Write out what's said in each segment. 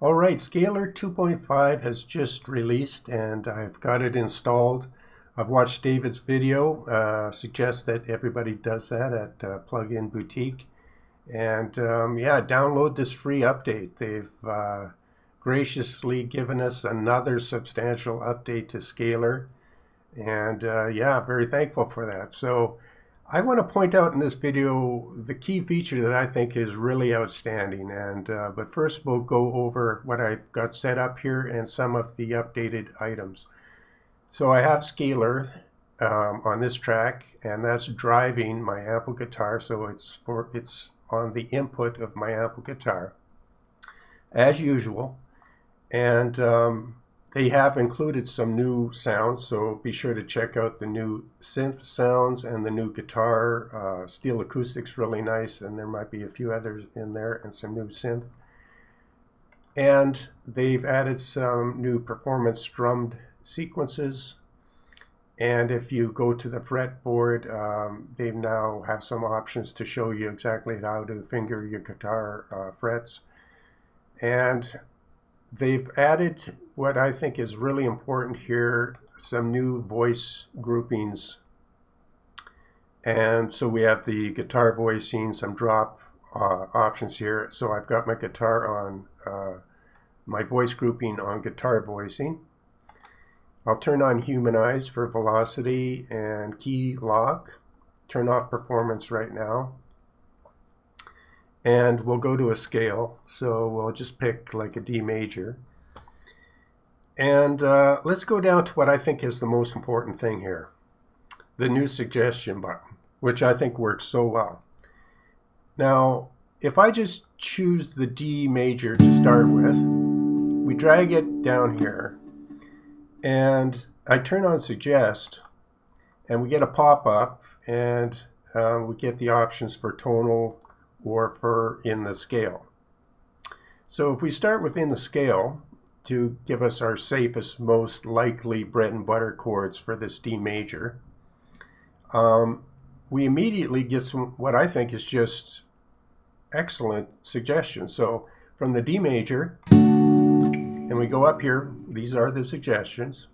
All right, Scalar 2.5 has just released and I've got it installed. I've watched David's video, suggest that everybody does that at Plugin Boutique. And yeah, download this free update. They've graciously given us another substantial update to Scalar. And yeah, very thankful for that. So I want to point out in this video the key feature that I think is really outstanding. And but first we'll go over what I've got set up here and some of the updated items. So I have Scalar on this track, and that's driving my ample guitar. So it's on the input of my ample guitar, as usual. And they have included some new sounds, so be sure to check out the new synth sounds and the new guitar. Steel acoustics really nice, and there might be a few others in there and some new synth. And they've added some new performance strummed sequences. And if you go to the fretboard, they now have some options to show you exactly how to finger your guitar frets. And they've added what I think is really important here, some new voice groupings. And so we have the guitar voicing, some drop options here. So I've got my guitar on, my voice grouping on guitar voicing. I'll turn on Humanize for velocity and key lock. Turn off performance right now. And we'll go to a scale. So we'll just pick like a D major. And let's go down to what I think is the most important thing here. The new suggestion button, which I think works so well. Now, if I just choose the D major to start with, we drag it down here. And I turn on suggest, and we get a pop-up, and we get the options for tonal or for in the scale. So if we start within the scale to give us our safest, most likely bread and butter chords for this D major, we immediately get some what I think is just excellent suggestions. So from the D major, and we go up here, these are the suggestions.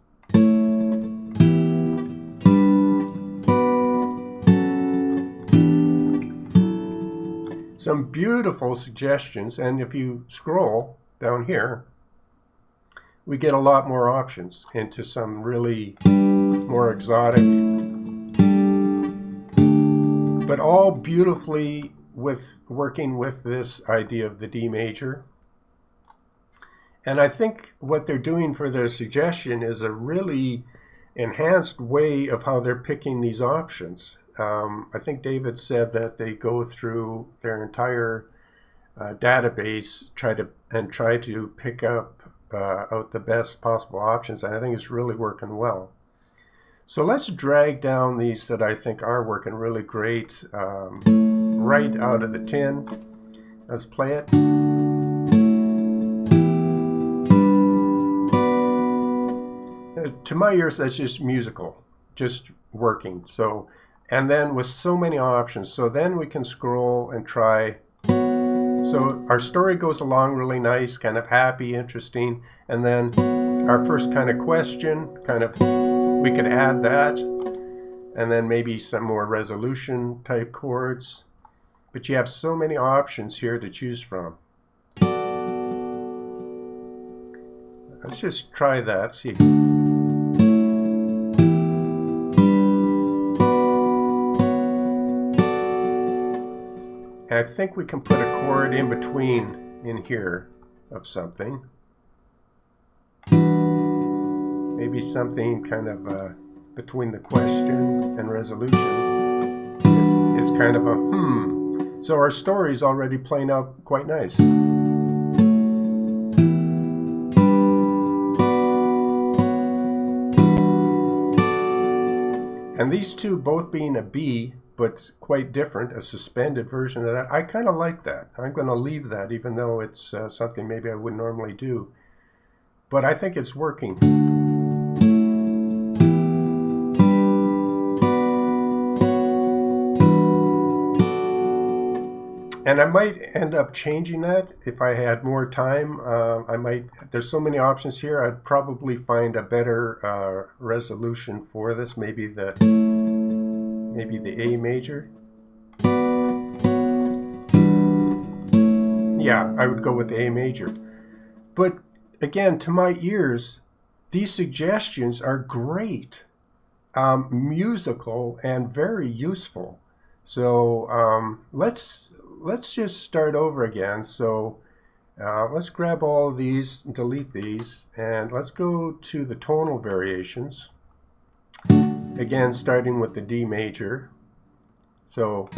Some beautiful suggestions, and if you scroll down here, we get a lot more options into some really more exotic, but all beautifully working with this idea of the D major. And I think what they're doing for their suggestion is a really enhanced way of how they're picking these options. I think David said that they go through their entire database, try to pick up out the best possible options, and I think it's really working well. So let's drag down these that I think are working really great right out of the tin. Let's play it. To my ears, that's just musical, just working. So, and then with so many options, so then we can scroll and try. So our story goes along really nice, kind of happy, interesting, and then our first kind of question, we could add that, and then maybe some more resolution type chords. But you have so many options here to choose from. Let's just try that, see. I think we can put a chord in between in here of something. Maybe something kind of between the question and resolution is kind of a So our story is already playing out quite nice. And these two both being a B, but quite different, a suspended version of that. I kind of like that. I'm going to leave that, even though it's something maybe I wouldn't normally do. But I think it's working. And I might end up changing that if I had more time. There's so many options here, I'd probably find a better resolution for this, maybe the A major. Yeah, I would go with the A major. But again, to my ears, these suggestions are great, musical, and very useful. So let's just start over again. So let's grab all of these, delete these, and let's go to the tonal variations. Again, starting with the D major. So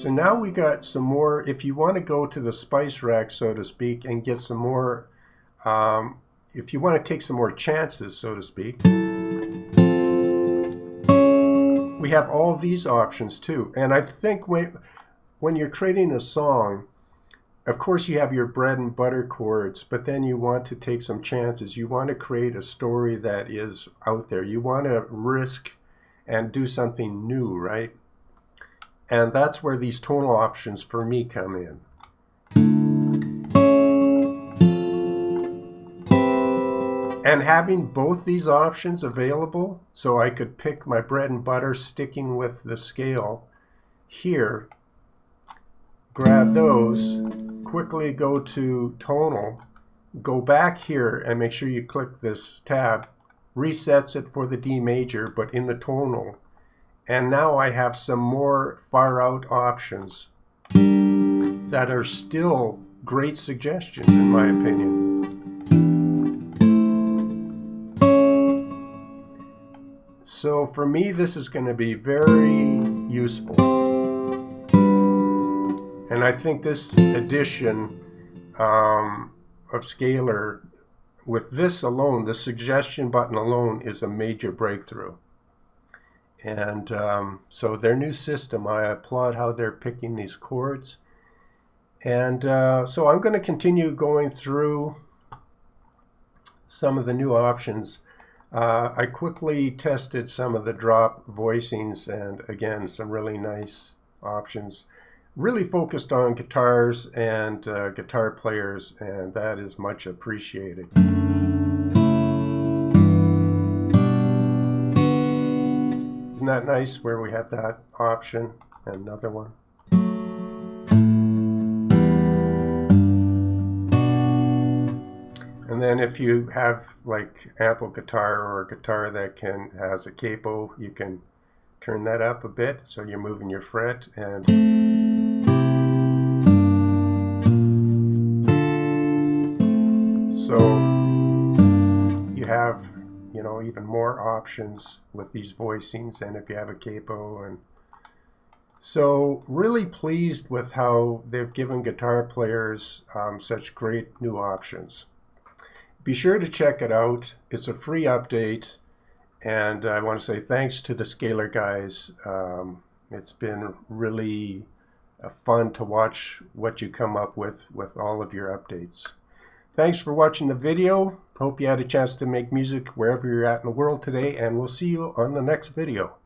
now we got some more. If you want to go to the spice rack, so to speak, and get some more, if you want to take some more chances, so to speak, we have all these options too. And I think when you're creating a song, of course you have your bread and butter chords, but then you want to take some chances. You want to create a story that is out there. You want to risk and do something new, right? And that's where these tonal options for me come in. And having both these options available, so I could pick my bread and butter sticking with the scale here, grab those, quickly go to tonal, go back here and make sure you click this tab, resets it for the D major, but in the tonal. And now I have some more far out options that are still great suggestions in my opinion. So for me, this is going to be very useful. And I think this edition of Scalar, with this alone, the suggestion button alone, is a major breakthrough. And so their new system, I applaud how they're picking these chords. And so I'm going to continue going through some of the new options. I quickly tested some of the drop voicings, and again, some really nice options. Really focused on guitars and guitar players, and that is much appreciated. Isn't that nice where we have that option? Another one. And then if you have like ample guitar or a guitar that has a capo, you can turn that up a bit so you're moving your fret. And so you have, you know, even more options with these voicings, and if you have a capo. And so really pleased with how they've given guitar players such great new options. Be sure to check it out. It's a free update, and I want to say thanks to the Scalar guys. It's been really fun to watch what you come up with all of your updates. Thanks for watching the video. Hope you had a chance to make music wherever you're at in the world today, and we'll see you on the next video.